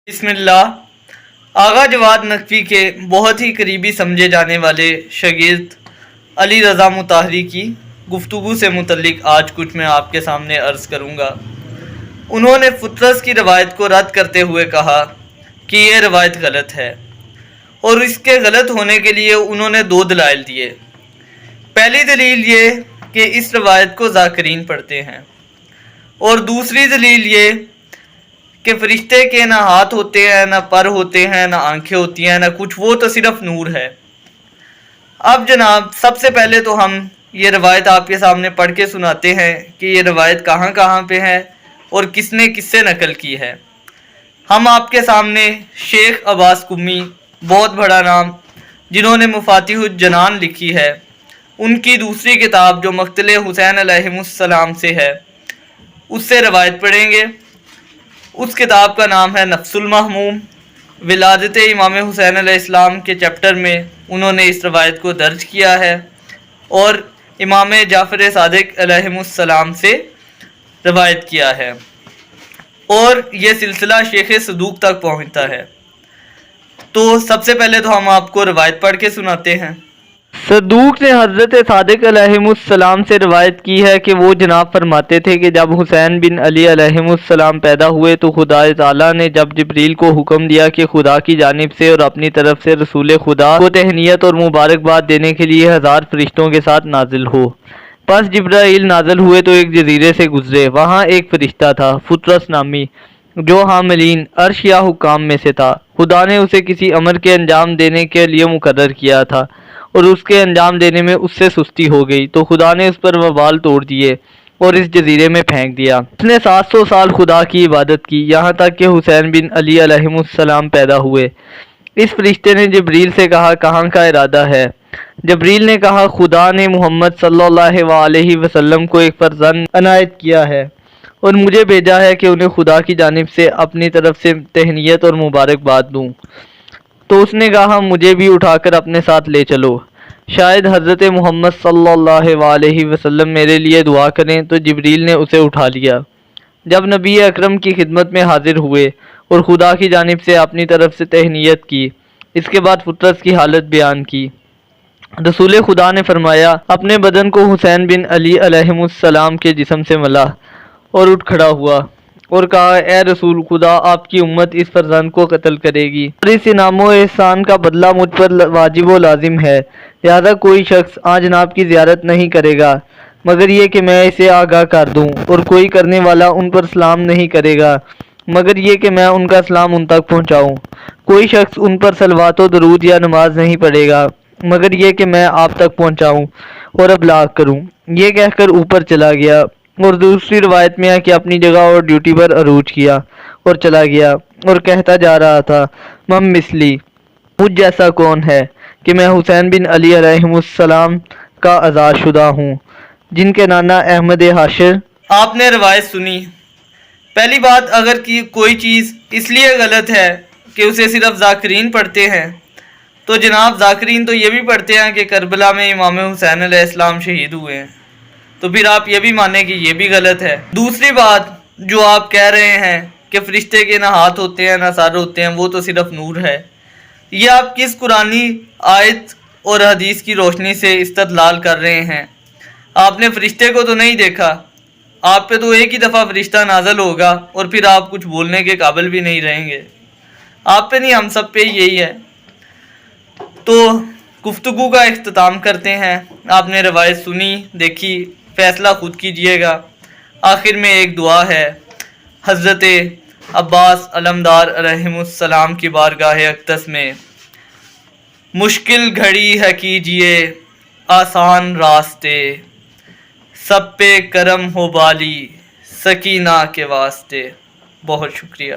بسم اللہ۔ آغا جواد نقوی کے بہت ہی قریبی سمجھے جانے والے شاگرد علی رضا مطہری کی گفتگو سے متعلق آج کچھ میں آپ کے سامنے عرض کروں گا۔ انہوں نے فطرس کی روایت کو رد کرتے ہوئے کہا کہ یہ روایت غلط ہے، اور اس کے غلط ہونے کے لیے انہوں نے دو دلائل دیے۔ پہلی دلیل یہ کہ اس روایت کو ذاکرین پڑھتے ہیں، اور دوسری دلیل یہ کہ فرشتے کے نہ ہاتھ ہوتے ہیں، نہ پر ہوتے ہیں، نہ آنکھیں ہوتی ہیں، نہ کچھ، وہ تو صرف نور ہے۔ اب جناب، سب سے پہلے تو ہم یہ روایت آپ کے سامنے پڑھ کے سناتے ہیں کہ یہ روایت کہاں کہاں پہ ہے اور کس نے کس سے نقل کی ہے۔ ہم آپ کے سامنے شیخ عباس قمی، بہت بڑا نام، جنہوں نے مفاتیح الجنان لکھی ہے، ان کی دوسری کتاب جو مقتل حسین علیہ السلام سے ہے، اس سے روایت پڑھیں گے۔ اس کتاب کا نام ہے نفس المحموم۔ ولادت امام حسین علیہ السلام کے چیپٹر میں انہوں نے اس روایت کو درج کیا ہے، اور امام جعفر صادق علیہ السلام سے روایت کیا ہے، اور یہ سلسلہ شیخ صدوق تک پہنچتا ہے۔ تو سب سے پہلے تو ہم آپ کو روایت پڑھ کے سناتے ہیں۔ صدوق نے حضرت صادق علیہ السلام سے روایت کی ہے کہ وہ جناب فرماتے تھے کہ جب حسین بن علی علیہ السلام پیدا ہوئے تو خدا تعالیٰ نے جب جبریل کو حکم دیا کہ خدا کی جانب سے اور اپنی طرف سے رسول خدا کو تہنیت اور مبارکباد دینے کے لیے 1000 فرشتوں کے ساتھ نازل ہو۔ پس جبرائیل نازل ہوئے تو ایک جزیرے سے گزرے، وہاں ایک فرشتہ تھا فطرس نامی، جو حاملین عرش یا حکام میں سے تھا۔ خدا نے اسے کسی امر کے انجام دینے کے لیے مقرر کیا تھا، اور اس کے انجام دینے میں اس سے سستی ہو گئی تو خدا نے اس پر وبال توڑ دیے اور اس جزیرے میں پھینک دیا۔ اس نے 700 سال خدا کی عبادت کی، یہاں تک کہ حسین بن علی علیہ السلام پیدا ہوئے۔ اس فرشتے نے جبریل سے کہا، کہاں کا ارادہ ہے؟ جبریل نے کہا، خدا نے محمد صلی اللہ علیہ وسلم کو ایک فرزند عنایت کیا ہے، اور مجھے بھیجا ہے کہ انہیں خدا کی جانب سے اپنی طرف سے تہنیت اور مبارکباد دوں۔ تو اس نے کہا، مجھے بھی اٹھا کر اپنے ساتھ لے چلو، شاید حضرت محمد صلی اللہ علیہ وسلم میرے لیے دعا کریں۔ تو جبریل نے اسے اٹھا لیا۔ جب نبی اکرم کی خدمت میں حاضر ہوئے اور خدا کی جانب سے اپنی طرف سے تہنیت کی، اس کے بعد فطرت کی حالت بیان کی۔ رسول خدا نے فرمایا، اپنے بدن کو حسین بن علی علیہ السلام کے جسم سے ملا اور اٹھ کھڑا ہوا اور کہا، اے رسول خدا، آپ کی امت اس فرزند کو قتل کرے گی، اور اس انعام و احسان کا بدلہ مجھ پر واجب و لازم ہے، لہذا کوئی شخص آن جناب کی زیارت نہیں کرے گا مگر یہ کہ میں اسے آگاہ کر دوں، اور کوئی کرنے والا ان پر سلام نہیں کرے گا مگر یہ کہ میں ان کا سلام ان تک پہنچاؤں، کوئی شخص ان پر صلوات و درود یا نماز نہیں پڑھے گا مگر یہ کہ میں آپ تک پہنچاؤں اور ابلاغ کروں۔ یہ کہہ کر اوپر چلا گیا، اور دوسری روایت میں ہے کہ اپنی جگہ اور ڈیوٹی پر عروج کیا اور چلا گیا، اور کہتا جا رہا تھا، من مثلی، مجھ جیسا کون ہے کہ میں حسین بن علی علیہ السلام کا آزاد شدہ ہوں، جن کے نانا احمد حاشر۔ آپ نے روایت سنی۔ پہلی بات، اگر کوئی چیز اس لیے غلط ہے کہ اسے صرف ذاکرین پڑھتے ہیں، تو جناب ذاکرین تو یہ بھی پڑھتے ہیں کہ کربلا میں امام حسین علیہ السلام شہید ہوئے ہیں، تو پھر آپ یہ بھی مانیں کہ یہ بھی غلط ہے۔ دوسری بات، جو آپ کہہ رہے ہیں کہ فرشتے کے نہ ہاتھ ہوتے ہیں نہ سر ہوتے ہیں، وہ تو صرف نور ہے، یہ آپ کس قرآنی آیت اور حدیث کی روشنی سے استدلال کر رہے ہیں؟ آپ نے فرشتے کو تو نہیں دیکھا، آپ پہ تو ایک ہی دفعہ فرشتہ نازل ہوگا اور پھر آپ کچھ بولنے کے قابل بھی نہیں رہیں گے۔ آپ پہ نہیں، ہم سب پہ یہی ہے۔ تو گفتگو کا اختتام کرتے ہیں۔ آپ نے روایت سنی، دیکھی، فیصلہ خود کیجئے گا۔ آخر میں ایک دعا ہے، حضرت عباس علمدار علیہ السلام کی بارگاہ اقدس میں، مشکل گھڑی ہے کیجئے آسان راستے، سب پہ کرم ہو بالی سکینہ کے واسطے۔ بہت شکریہ۔